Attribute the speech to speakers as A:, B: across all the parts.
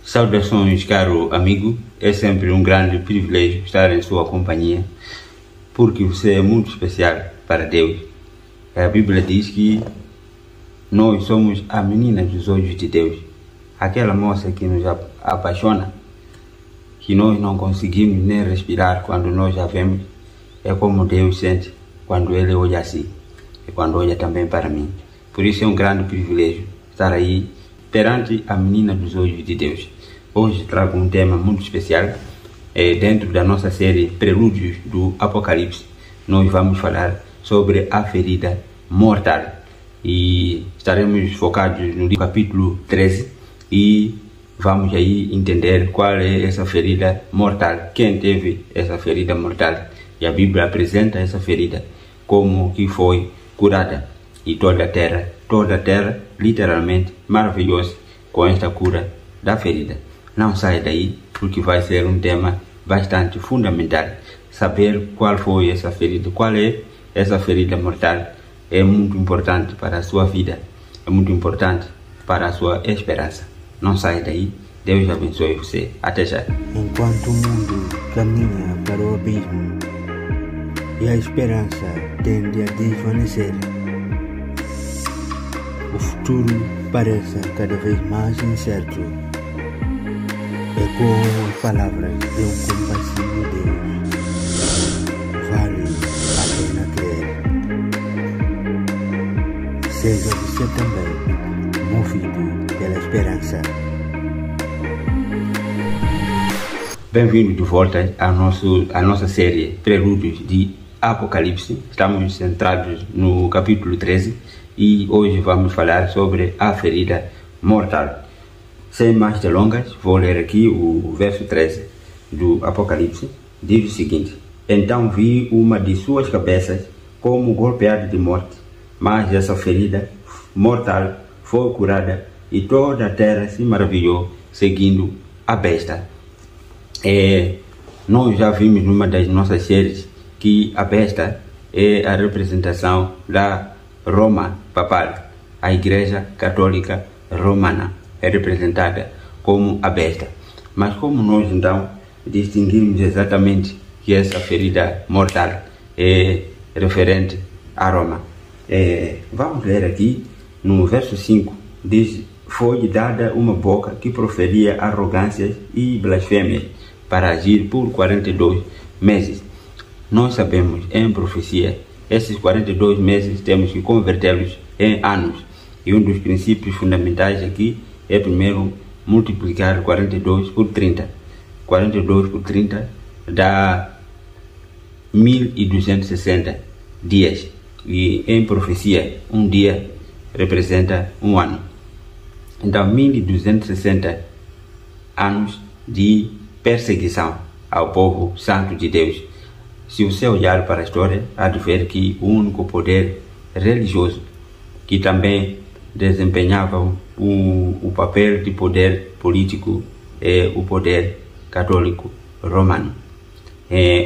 A: Saudações, caro amigo. É sempre um grande privilégio estar em sua companhia, porque você é muito especial para Deus. A Bíblia diz que nós somos a menina dos olhos de Deus, aquela moça que nos apaixona, que nós não conseguimos nem respirar quando nós a vemos. É como Deus sente quando Ele olha assim, e quando olha também para mim. Por isso é um grande privilégio estar aí perante a menina dos olhos de Deus. Hoje trago um tema muito especial. Dentro da nossa série Prelúdios do Apocalipse, nós vamos falar sobre a ferida mortal. E estaremos focados no capítulo 13 e vamos aí entender qual é essa ferida mortal, quem teve essa ferida mortal. E a Bíblia apresenta essa ferida como que foi curada. E toda a terra, literalmente, maravilhosa com esta cura da ferida. Não saia daí, porque vai ser um tema bastante fundamental. Saber qual foi essa ferida, qual é essa ferida mortal, é muito importante para a sua vida, é muito importante para a sua esperança. Não saia daí, Deus abençoe você. Até já.
B: Enquanto o mundo caminha para o abismo e a esperança tende a desvanecer, o futuro parece cada vez mais incerto. Ecoam as palavras de um compassivo Deus. Vale a pena crer. Seja você também movido pela esperança.
A: Bem-vindo de volta à nossa série Prelúdios de Apocalipse. Estamos centrados no capítulo 13 e hoje vamos falar sobre a ferida mortal. Sem mais delongas, vou ler aqui o verso 13 do Apocalipse. Diz o seguinte: Então vi uma de suas cabeças como golpeada de morte, mas essa ferida mortal foi curada e toda a terra se maravilhou seguindo a besta. Nós já vimos numa das nossas séries que a besta é a representação da Roma papal. A Igreja Católica Romana é representada como a besta. Mas como nós então distinguimos exatamente que essa ferida mortal é referente a Roma? Vamos ler aqui no verso 5, diz: Foi dada uma boca que proferia arrogâncias e blasfêmias para agir por 42 meses. Nós sabemos em profecia, esses 42 meses temos que convertê-los em anos. E um dos princípios fundamentais aqui é primeiro multiplicar 42 por 30. 42 por 30 dá 1260 dias. E em profecia, um dia representa um ano. Então, 1260 anos de perseguição ao povo santo de Deus. Se você olhar para a história, há de ver que o único poder religioso que também desempenhava o papel de poder político é o poder católico romano.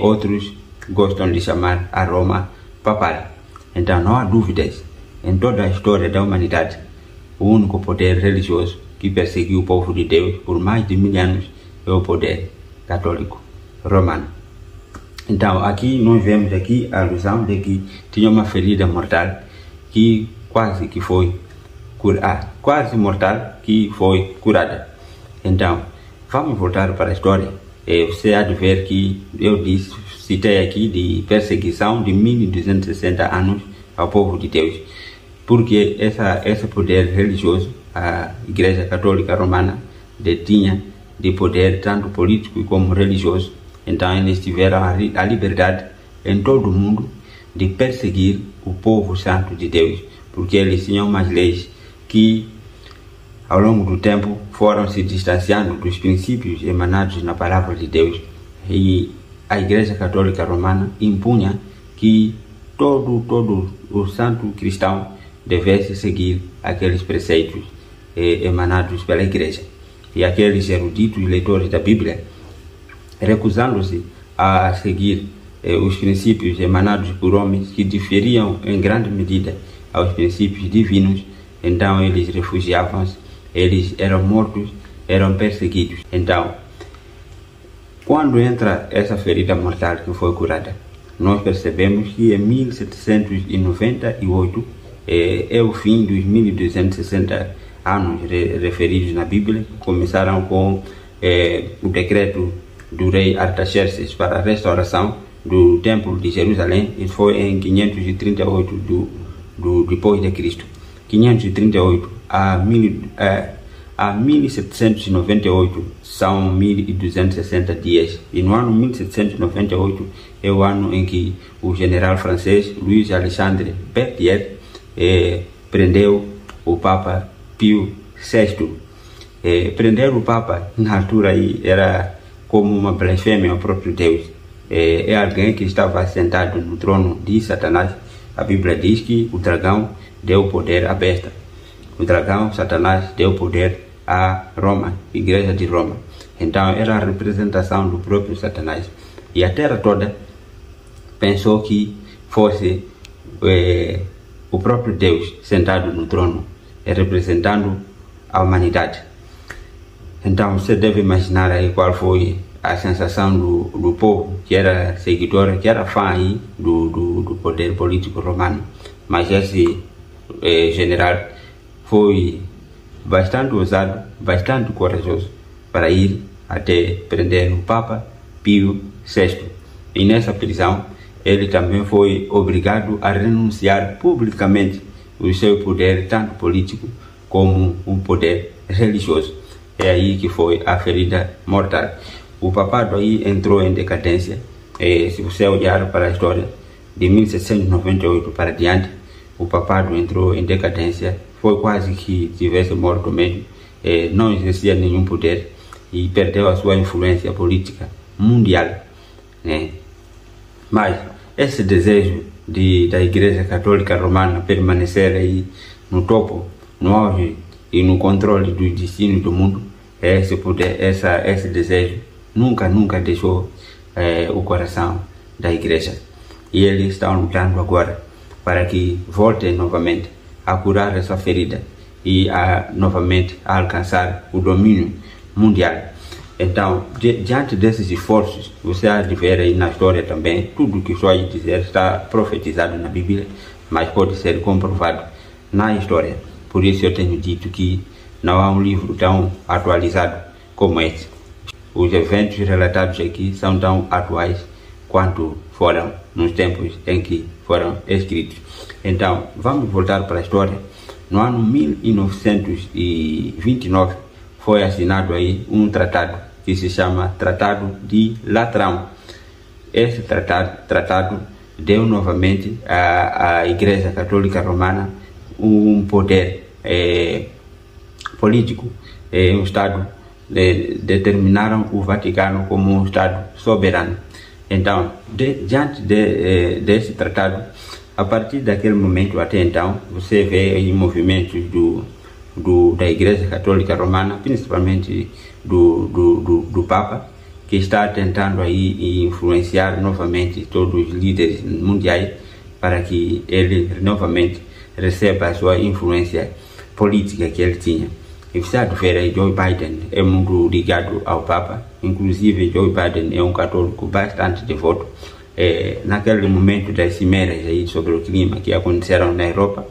A: Outros gostam de chamar a Roma papal. Então não há dúvidas, em toda a história da humanidade, o único poder religioso que perseguiu o povo de Deus por mais de 1000 anos é o poder católico romano. Então aqui nós vemos aqui a alusão de que tinha uma ferida mortal que quase que foi quase mortal que foi curada. Então, vamos voltar para a história. Você há de ver que eu citei aqui de perseguição de 1260 anos ao povo de Deus, porque esse poder religioso, a Igreja Católica Romana detinha de poder tanto político como religioso. Então eles tiveram a liberdade em todo o mundo de perseguir o povo santo de Deus, porque eles tinham umas leis que ao longo do tempo foram se distanciando dos princípios emanados na palavra de Deus. E a Igreja Católica Romana impunha que todo o santo cristão devesse seguir aqueles preceitos emanados pela Igreja. E aqueles eruditos leitores da Bíblia, recusando-se a seguir os princípios emanados por homens que diferiam em grande medida aos princípios divinos, então eles refugiavam-se, eles eram mortos eram perseguidos. Então, quando entra essa ferida mortal que foi curada, nós percebemos que em 1798 é o fim dos 1260 anos referidos na Bíblia. Começaram com o decreto do rei Artaxerxes para a restauração do Templo de Jerusalém. Isso foi em 538 depois de Cristo. 538 a 1798 são 1260 dias, e no ano 1798 é o ano em que o general francês Louis Alexandre Berthier prendeu o Papa Pio VI. Prender o Papa na altura aí era como uma blasfêmia ao próprio Deus. É alguém que estava sentado no trono de Satanás. A Bíblia diz que o dragão deu poder à besta. O dragão, Satanás, deu poder a Roma, Igreja de Roma. Então era a representação do próprio Satanás. E a terra toda pensou que fosse o próprio Deus sentado no trono, representando a humanidade. Então você deve imaginar aí qual foi a sensação do povo, que era seguidor, que era fã aí do poder político romano. Mas esse general foi bastante ousado, bastante corajoso para ir até prender o Papa Pio VI. E nessa prisão ele também foi obrigado a renunciar publicamente o seu poder, tanto político como o poder religioso. É aí que foi a ferida mortal. O papado aí entrou em decadência. Se você olhar para a história de 1798 para diante, o papado entrou em decadência. Foi quase que tivesse morto mesmo. Não exercia nenhum poder e perdeu a sua influência política mundial, né? Mas esse desejo da Igreja Católica Romana permanecer aí no topo, no auge e no controle do destino do mundo, esse desejo nunca deixou o coração da Igreja. E eles estão lutando agora para que voltem novamente a curar essa ferida e novamente a alcançar o domínio mundial. Então, diante desses esforços, você há de ver aí na história também, tudo que estou a dizer está profetizado na Bíblia, mas pode ser comprovado na história. Por isso eu tenho dito que não há um livro tão atualizado como esse. Os eventos relatados aqui são tão atuais quanto foram nos tempos em que foram escritos. Então, vamos voltar para a história. No ano 1929 foi assinado aí um tratado que se chama Tratado de Latrão. Esse tratado deu novamente à Igreja Católica Romana um poder político, um Estado. Determinaram o Vaticano como um Estado soberano. Então, diante desse tratado, a partir daquele momento até então, você vê aí movimentos da Igreja Católica Romana, principalmente do Papa, que está tentando aí influenciar novamente todos os líderes mundiais para que ele novamente receba a sua influência política que ele tinha. E você há de ver aí, Joe Biden é muito ligado ao Papa. Inclusive Joe Biden é um católico bastante devoto. Naquele momento das cimeras aí sobre o clima que aconteceram na Europa,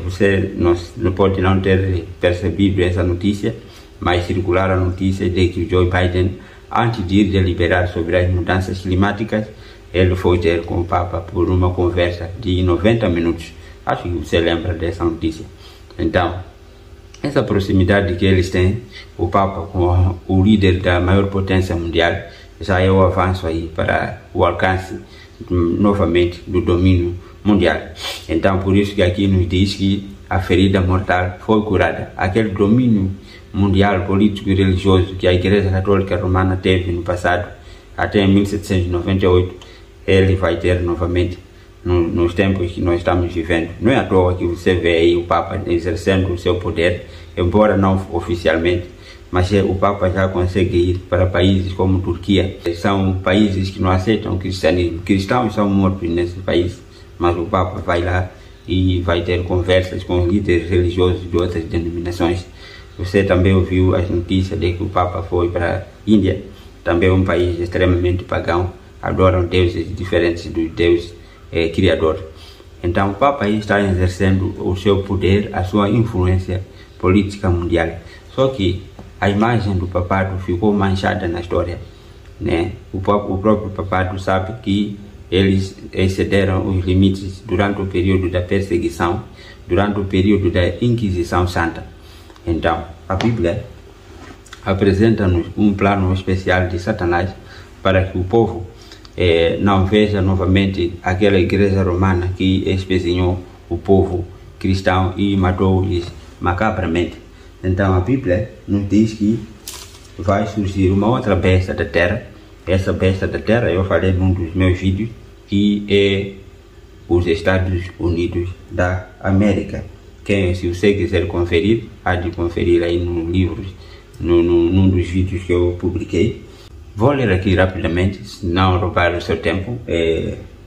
A: você não pode não ter percebido essa notícia, mas circular a notícia de que o Joe Biden, antes de ir deliberar sobre as mudanças climáticas, ele foi ter com o Papa por uma conversa de 90 minutos. Acho que você lembra dessa notícia. Então, essa proximidade que eles têm, o Papa com o líder da maior potência mundial, já é o avanço aí para o alcance novamente do domínio mundial. Então, por isso que aqui nos diz que a ferida mortal foi curada. Aquele domínio mundial, político e religioso que a Igreja Católica Romana teve no passado, até em 1798, ele vai ter novamente nos tempos que nós estamos vivendo. Não é à toa que você vê aí o Papa exercendo o seu poder, embora não oficialmente, mas o Papa já consegue ir para países como Turquia. São países que não aceitam o cristianismo. Cristãos são mortos nesse país, mas o Papa vai lá e vai ter conversas com líderes religiosos de outras denominações. você também ouviu as notícias de que o Papa foi para a Índia, também um país extremamente pagão, adoram deuses diferentes dos deuses criadores. Então o Papa aí está exercendo o seu poder, a sua influência política mundial. Só que a imagem do papado ficou manchada na história, né? O próprio papado sabe que eles excederam os limites durante o período da perseguição, durante o período da Inquisição Santa. Então, a Bíblia apresenta-nos um plano especial de Satanás para que o povo não veja novamente aquela igreja romana que espezinhou o povo cristão e matou-lhes macabramente. Então, a Bíblia nos diz que vai surgir uma outra besta da terra. Essa besta da terra, eu falei num dos meus vídeos, que é os Estados Unidos da América. Se você quiser conferir, há de conferir aí no livro, num dos vídeos que eu publiquei. Vou ler aqui rapidamente, se não roubar o seu tempo.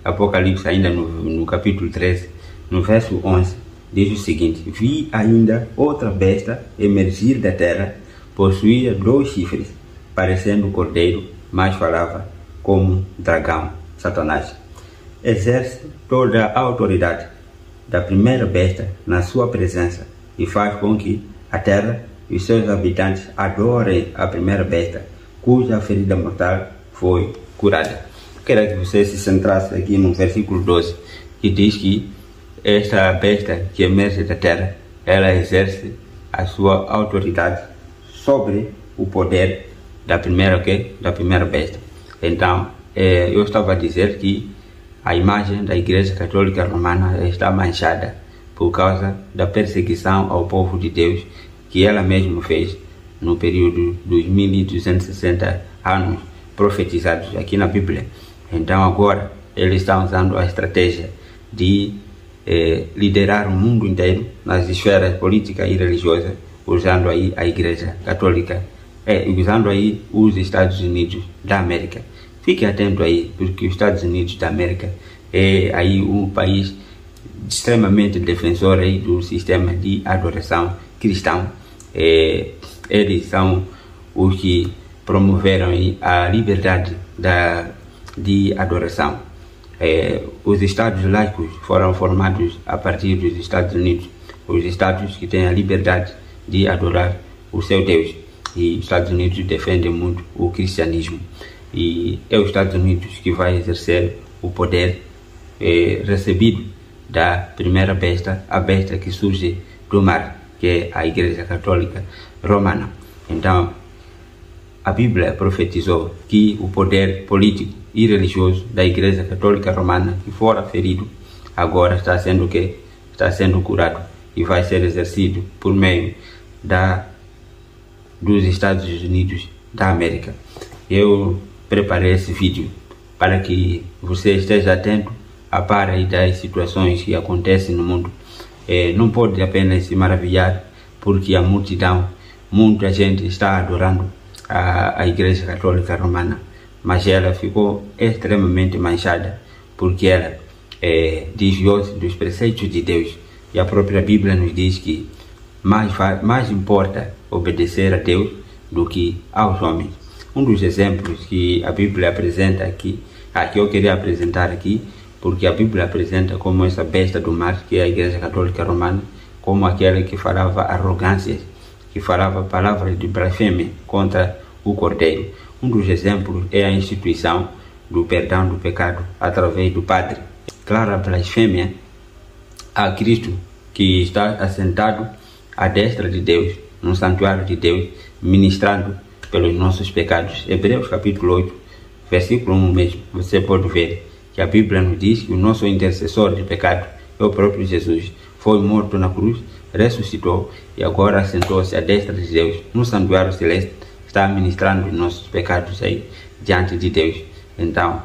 A: Apocalipse, ainda no capítulo 13, no verso 11, diz o seguinte: vi ainda outra besta emergir da terra, possuía 2 chifres, parecendo cordeiro, mas falava como dragão, Satanás. Exerce toda a autoridade da primeira besta na sua presença e faz com que a terra e os seus habitantes adorem a primeira besta, cuja ferida mortal foi curada. Quero que você se centrasse aqui no versículo 12, que diz que esta besta que emerge da terra, ela exerce a sua autoridade sobre o poder da primeira besta. Então, eu estava a dizer que a imagem da Igreja Católica Romana está manchada por causa da perseguição ao povo de Deus que ela mesma fez no período dos 1260 anos profetizados aqui na Bíblia. Então agora eles estão usando a estratégia de liderar o mundo inteiro nas esferas política e religiosa, usando aí a Igreja Católica, usando aí os Estados Unidos da América. Fique atento aí, porque os Estados Unidos da América é aí um país extremamente defensor aí do sistema de adoração cristão. Eles são os que promoveram aí a liberdade de adoração. Os estados laicos foram formados a partir dos Estados Unidos, os estados que têm a liberdade de adorar o seu Deus. E os Estados Unidos defendem muito o cristianismo. E é os Estados Unidos que vai exercer o poder recebido da primeira besta, a besta que surge do mar, que é a Igreja Católica Romana. Então, a Bíblia profetizou que o poder político e religioso da Igreja Católica Romana, que fora ferido, agora está sendo curado e vai ser exercido por meio dos Estados Unidos da América. Eu preparei esse vídeo para que você esteja atento a par das situações que acontecem no mundo. Não pode apenas se maravilhar porque a multidão, muita gente está adorando a Igreja Católica Romana, mas ela ficou extremamente manchada porque ela desviou-se dos preceitos de Deus. E a própria Bíblia nos diz que mais importa obedecer a Deus do que aos homens. Um dos exemplos que a Bíblia apresenta aqui, que eu queria apresentar aqui, porque a Bíblia apresenta como essa besta do mar, que é a Igreja Católica Romana, como aquela que falava arrogâncias, que falava palavras de blasfêmia contra o Cordeiro. Um dos exemplos é a instituição do perdão do pecado através do Padre. Clara blasfêmia a Cristo, que está assentado à destra de Deus, no santuário de Deus, ministrando pelos nossos pecados. Hebreus capítulo 8, versículo 1 mesmo, você pode ver que a Bíblia nos diz que o nosso intercessor de pecado é o próprio Jesus. Foi morto na cruz, ressuscitou e agora assentou-se à destra de Deus, no santuário celeste, está ministrando os nossos pecados aí diante de Deus. Então,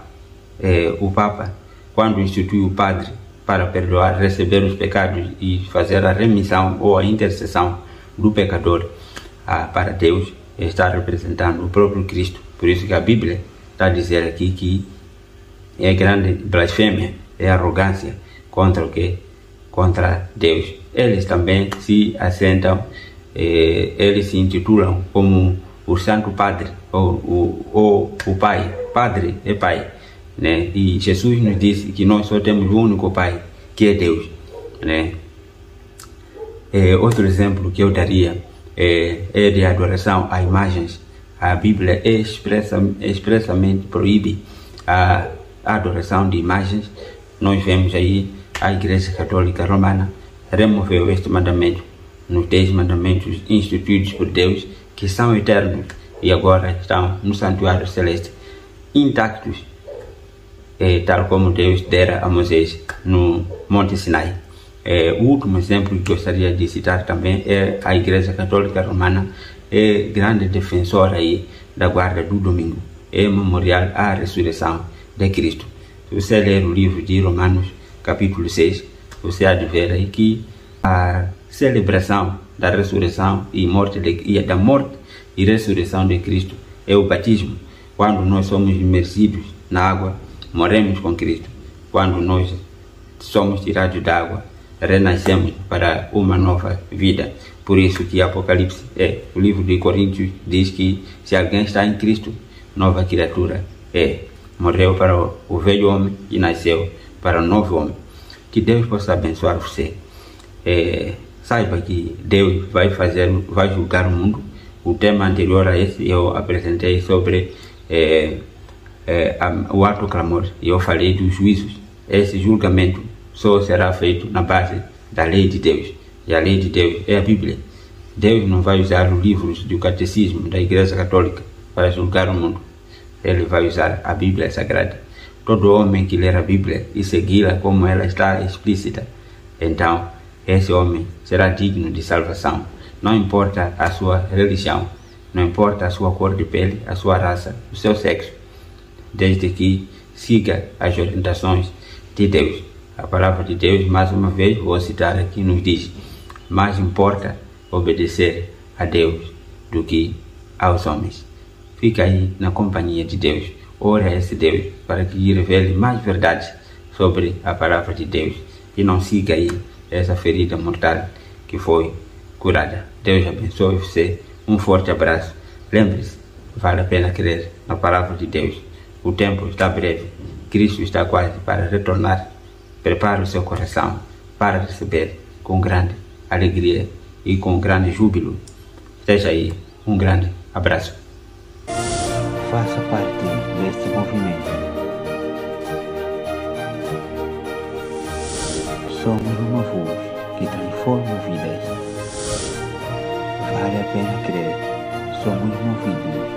A: o Papa, quando instituiu o Padre para perdoar, receber os pecados e fazer a remissão ou a intercessão do pecador para Deus, está representando o próprio Cristo. Por isso que a Bíblia está a dizer aqui que é grande blasfêmia, é arrogância contra o quê? Contra Deus. Eles também se assentam eles se intitulam como o Santo Padre, ou o Pai. Padre é Pai, né? E Jesus nos disse que nós só temos um único Pai, que é Deus, né? Outro exemplo que eu daria é de adoração a imagens. A Bíblia expressamente proíbe a adoração de imagens. Nós vemos aí a Igreja Católica Romana removeu este mandamento nos 10 mandamentos instituídos por Deus, que são eternos e agora estão no santuário celeste, intactos, tal como Deus dera a Moisés no Monte Sinai. O último exemplo que gostaria de citar também é a Igreja Católica Romana, é grande defensora aí da guarda do domingo, é memorial à ressurreição de Cristo. Se você ler o livro de Romanos, capítulo 6, você há de ver aí que a celebração da ressurreição e da morte e ressurreição de Cristo é o batismo. Quando nós somos imergidos na água, morremos com Cristo. Quando nós somos tirados da água, renascemos para uma nova vida. Por isso que Apocalipse, o livro de Coríntios, diz que se alguém está em Cristo, nova criatura morreu para o velho homem e nasceu para o novo homem. Que Deus possa abençoar você. Saiba que Deus vai julgar o mundo. O tema anterior a esse eu apresentei sobre o ato clamor, e eu falei dos juízos. Esse julgamento só será feito na base da lei de Deus, e a lei de Deus é a Bíblia. Deus não vai usar os livros do catecismo da Igreja Católica para julgar o mundo. Ele vai usar a Bíblia Sagrada. Todo homem que ler a Bíblia e segui-la como ela está explícita, então esse homem será digno de salvação. Não importa a sua religião, não importa a sua cor de pele, a sua raça, o seu sexo, desde que siga as orientações de Deus. A palavra de Deus, mais uma vez, vou citar aqui, nos diz: mais importa obedecer a Deus do que aos homens. Fica aí na companhia de Deus. Ora a esse Deus para que lhe revele mais verdades sobre a palavra de Deus e não siga aí essa ferida mortal que foi curada. Deus abençoe você. Um forte abraço. Lembre-se, vale a pena crer na palavra de Deus. O tempo está breve. Cristo está quase para retornar. Prepare o seu coração para receber com grande alegria e com grande júbilo. Seja aí um grande abraço.
B: Faça parte deste movimento. Somos uma voz que transforma vidas. Vale a pena crer. Somos movidos